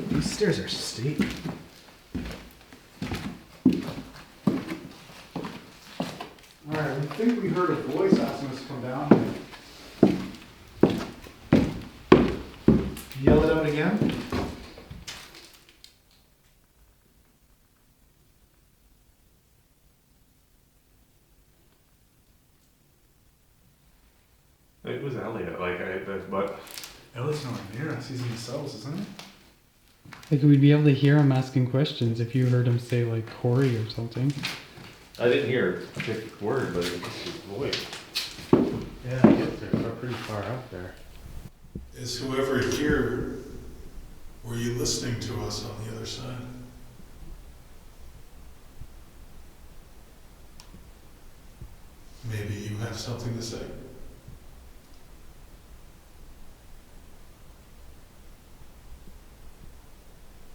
Speaker 6: These stairs are steep. All right, we think we heard a voice asking us to come down here. Yell it out again.
Speaker 9: It was Elliot, but
Speaker 6: Elliott's nowhere near us. He's in the cells, isn't he?
Speaker 10: Like we'd be able to hear him asking questions if you heard him say like Corey or something.
Speaker 9: I didn't hear a specific word, but it was just his voice.
Speaker 6: Yeah.
Speaker 9: They're pretty far out there.
Speaker 2: Is whoever here, were you listening to us on the other side? Maybe you have something to say.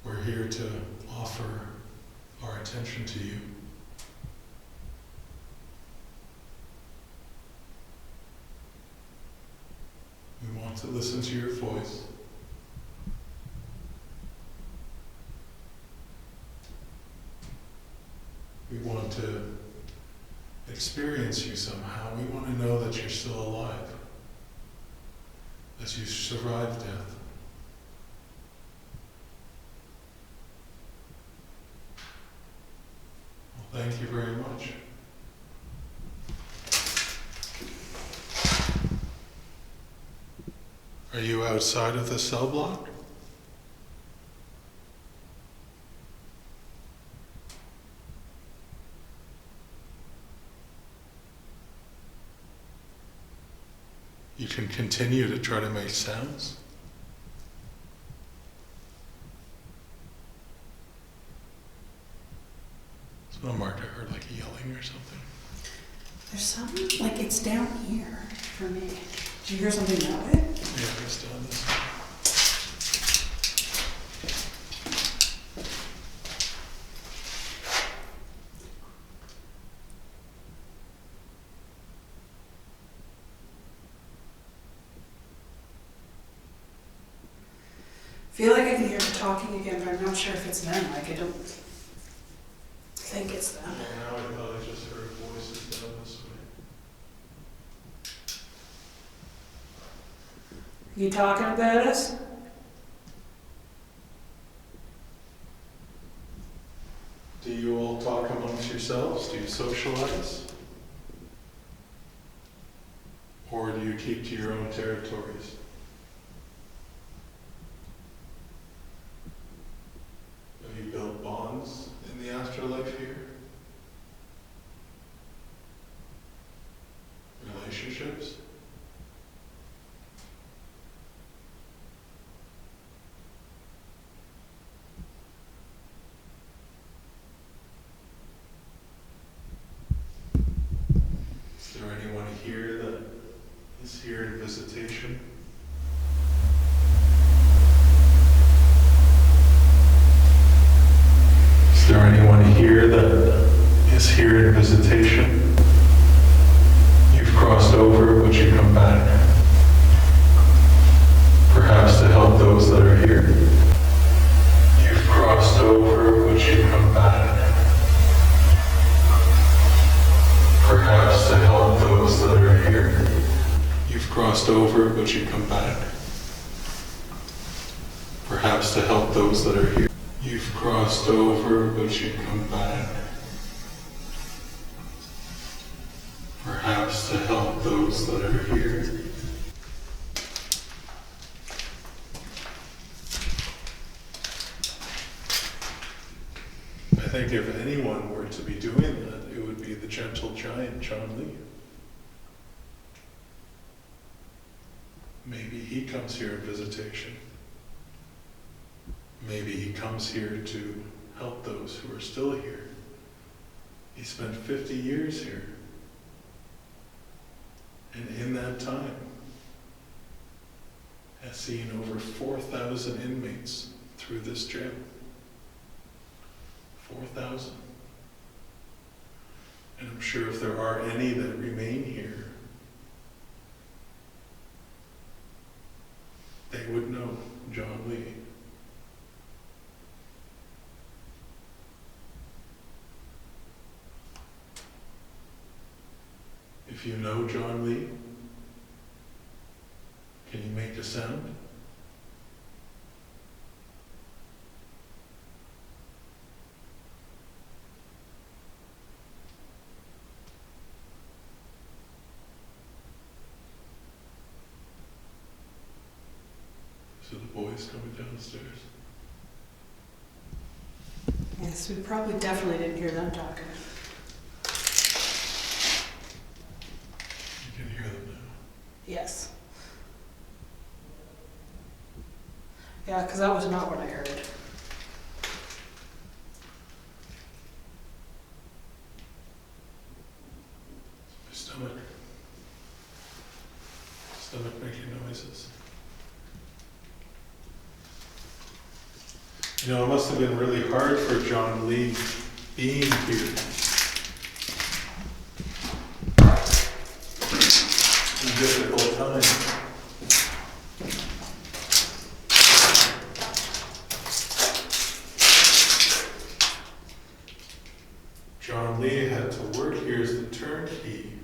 Speaker 2: We're here to offer our attention to you. We want to listen to your voice. We want to experience you somehow. We want to know that you're still alive, that you survived death. Well, thank you very much. Are you outside of the cell block? You can continue to try to make sounds. It's not marked. I heard like yelling or something.
Speaker 3: There's something, like it's down here for me. Did you hear something about it?
Speaker 2: Yeah, it's down this way.
Speaker 3: I feel like I can hear them talking again, but I'm not sure if it's them. Like I don't think it's them.
Speaker 2: Now I thought I just heard voices down this way.
Speaker 3: You talking about us?
Speaker 2: Do you all talk amongst yourselves? Do you socialize? Or do you keep to your own territories? Have you built bonds in the afterlife here? Relationships? Is there anyone here that is here in visitation? perhaps to help those that are here. You've crossed over, but you come back. Perhaps to help those that are here. I think if anyone were to be doing that, it would be the gentle giant, John Lee. Maybe he comes here in visitation. Maybe he comes here to help those who are still here. He spent 50 years here. And in that time, has seen over 4,000 inmates through this jail. 4,000. And I'm sure if there are any that remain here, they would know John Lee. If you know John Lee, can you make a sound? So the boys coming downstairs.
Speaker 3: Yes, we probably definitely didn't hear them talking.
Speaker 2: You can hear them now.
Speaker 3: Yes. Yeah, because that was not what I heard.
Speaker 2: My stomach. Stomach making noises. You know, it must have been really hard for John Lee being here. In difficult times. John Lee had to work here as the turnkey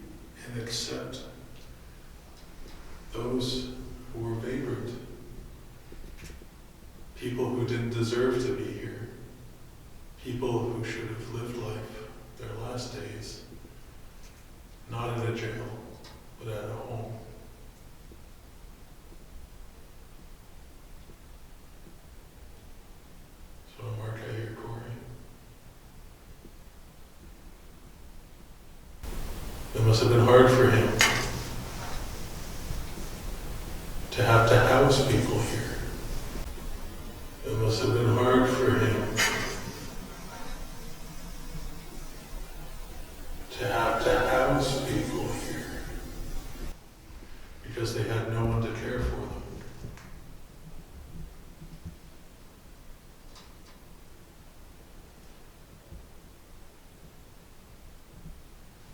Speaker 2: and accept those who were vagrant. People who didn't deserve to be here. People who should have lived life, their last days, not in a jail, but at a home. So Mark, I hear Corey. It must have been hard for him to have to house people here. It must have been hard for him to have to house people here because they had no one to care for them.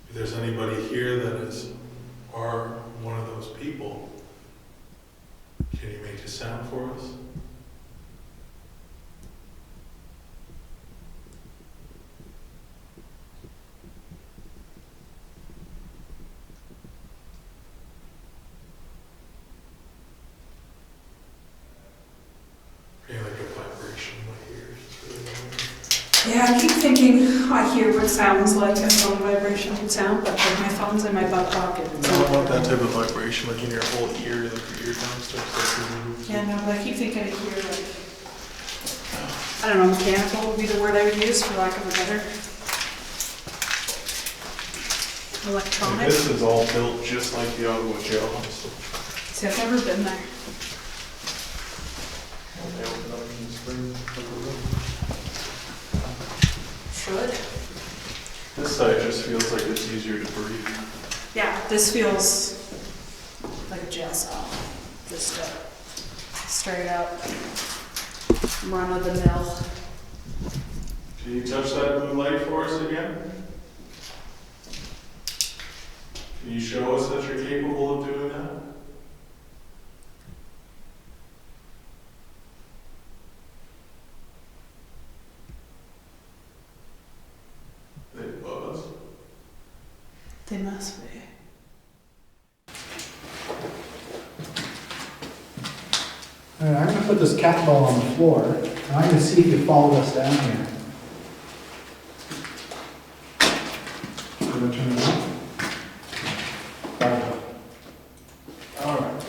Speaker 2: If there's anybody here that is or one of those people, can you make a sound for us? Like a vibration in my ears.
Speaker 3: Yeah, I keep thinking I hear what sounds like a phone vibration would sound, but like my phone's in my butt pocket.
Speaker 2: I don't want that type of vibration, like in your whole ear, like your eardrums starts to move.
Speaker 3: Yeah, no, but I keep thinking I hear like, I don't know, mechanical would be the word I would use for lack of a better. Electronic.
Speaker 2: This is all built just like the Ottawa jail house.
Speaker 3: See, I've never been there.
Speaker 2: They open up in the spring of the room.
Speaker 3: Should.
Speaker 2: This side just feels like it's easier to breathe.
Speaker 3: Yeah, this feels like a jail cell. Just straight up run of the mill.
Speaker 2: Can you touch that blue light for us again? Can you show us that you're capable of doing that? They buzz.
Speaker 3: They must be.
Speaker 6: Alright, I'm gonna put this cat ball on the floor, and I'm gonna see if you follow us down here. I'm gonna turn it on. Alright.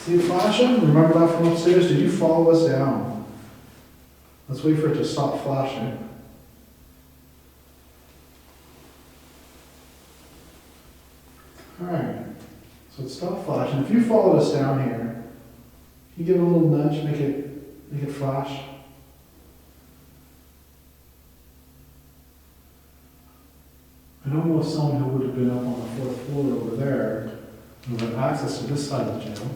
Speaker 6: See it flashing? Remember that from upstairs? Did you follow us down? Let's wait for it to stop flashing. Alright. So it stopped flashing. If you followed us down here, you give it a little nudge, make it flash. I don't know if someone who would have been up on the fourth floor over there would have access to this side of the jail.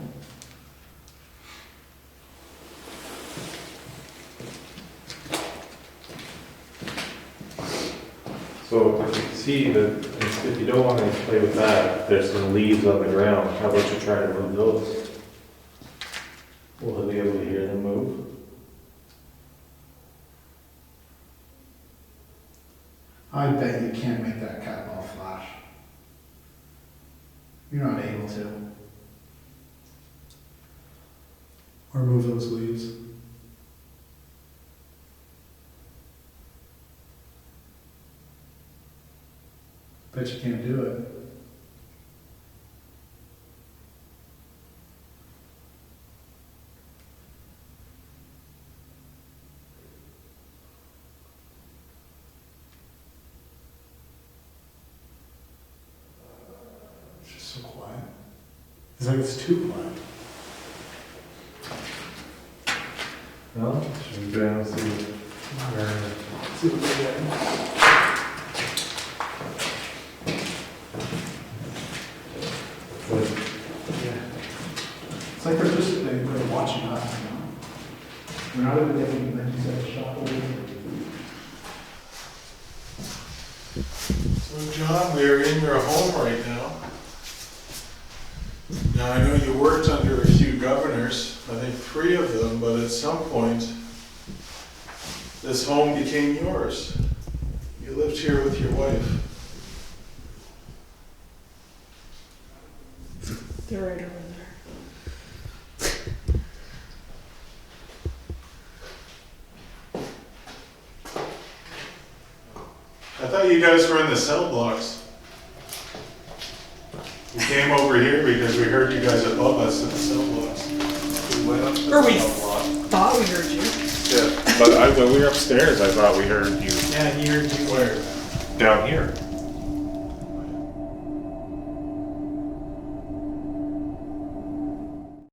Speaker 9: So if you see that, if you don't want to play with that, there's some leaves on the ground, how about you try to move those? Will they be able to hear them move?
Speaker 6: I bet you can't make that cat ball flash. You're not able to. Or move those leaves. Bet you can't do it. It's just so quiet. It's like it's too quiet.
Speaker 9: No? Should we go down and see?
Speaker 6: See what they get. It's like they're watching us, you know? We're not even getting, like you said, a shot away.
Speaker 2: So John, we're in your home right now. Now, I know you worked under a few governors, I think 3 of them, but at some point, this home became yours. You lived here with your wife.
Speaker 3: They're right over there.
Speaker 2: I thought you guys were in the cell blocks. We came over here because we heard you guys above us in the cell blocks.
Speaker 9: We went up to
Speaker 3: Or we
Speaker 9: the cell block.
Speaker 3: thought we heard you.
Speaker 9: Yeah, but when we were upstairs, I thought we heard you
Speaker 2: Yeah, he heard you where?
Speaker 9: down here.